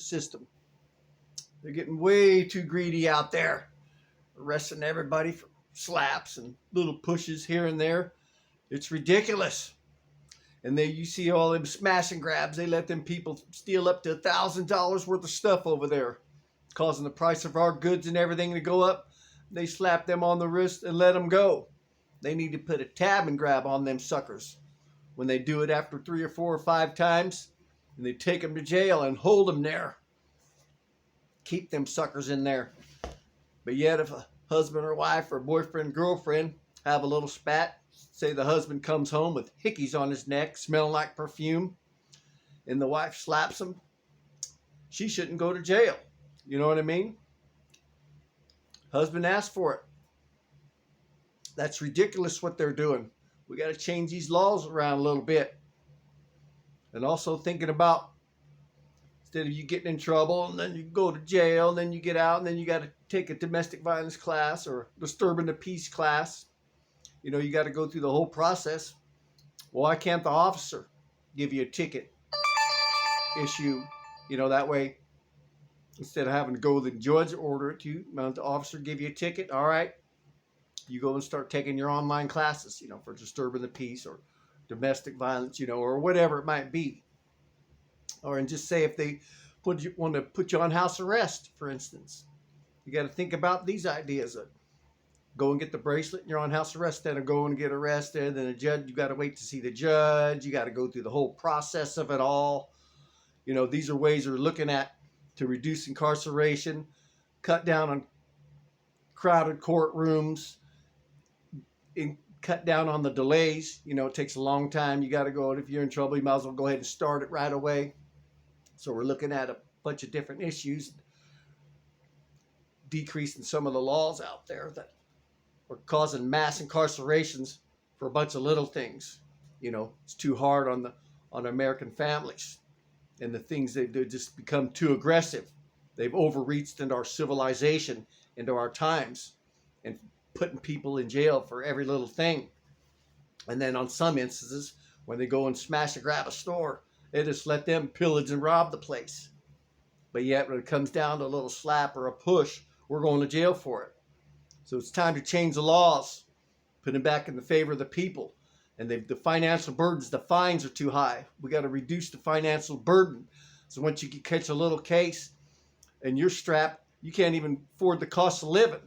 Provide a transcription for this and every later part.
justice system. They're getting way too greedy out there, arresting everybody for slaps and little pushes here and there. It's ridiculous. And you see all them smash and grabs. They let them people steal up to $1,000 worth of stuff over there, causing the price of our goods and everything to go up. They slap them on the wrist and let them go. They need to put a tab and grab on them suckers when they do it after 3 or 4 or 5 times, and they take them to jail and hold them there. Keep them suckers in there. But yet if a husband or wife or boyfriend, girlfriend have a little spat, say the husband comes home with hickeys on his neck, smelling like perfume, and the wife slaps him, she shouldn't go to jail. You know what I mean? Husband asked for it. That's ridiculous what they're doing. We got to change these laws around a little bit. And also thinking about, instead of you getting in trouble and then you go to jail and then you get out and then you got to take a domestic violence class or disturbing the peace class. You know, you got to go through the whole process. Why can't the officer give you a ticket issue? You know, that way, instead of having to go to the judge, order it to you, the officer give you a ticket. All right. You go and start taking your online classes, you know, for disturbing the peace or domestic violence, you know, or whatever it might be. Or and just say if they want to put you on house arrest, for instance. You got to think about these ideas. Go and get the bracelet and you're on house arrest, instead of going and get arrested. Then a judge, you got to wait to see the judge. You got to go through the whole process of it all. You know, these are ways we're looking at to reduce incarceration, cut down on crowded courtrooms, and cut down on the delays. You know, it takes a long time. You got to go, and if you're in trouble, you might as well go ahead and start it right away. So we're looking at a bunch of different issues, decreasing some of the laws out there that are causing mass incarcerations for a bunch of little things. You know, it's too hard on American families, and the things they just become too aggressive. They've overreached into our civilization, into our times, and putting people in jail for every little thing. And then on some instances, when they go and smash and grab a store, they just let them pillage and rob the place. But yet when it comes down to a little slap or a push, we're going to jail for it. So it's time to change the laws, put them back in the favor of the people. And the financial burdens, the fines are too high. We got to reduce the financial burden. So once you catch a little case and you're strapped, you can't even afford the cost of living.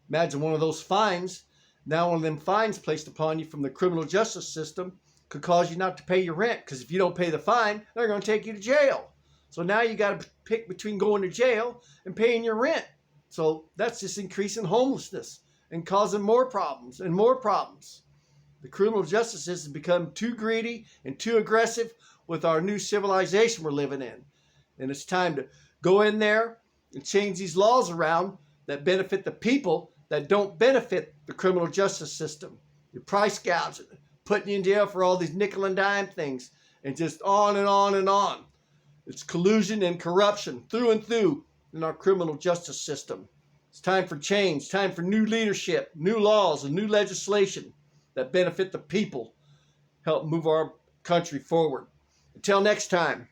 Imagine one of those fines. Now one of them fines placed upon you from the criminal justice system could cause you not to pay your rent, because if you don't pay the fine, they're going to take you to jail. So now you got to pick between going to jail and paying your rent. So that's just increasing homelessness and causing more problems and more problems. The criminal justice system has become too greedy and too aggressive with our new civilization we're living in. And it's time to go in there and change these laws around that benefit the people, that don't benefit the criminal justice system. Your price gouging, putting you in jail for all these nickel and dime things, and just on and on and on. It's collusion and corruption through and through in our criminal justice system. It's time for change, time for new leadership, new laws, and new legislation that benefit the people, help move our country forward. Until next time.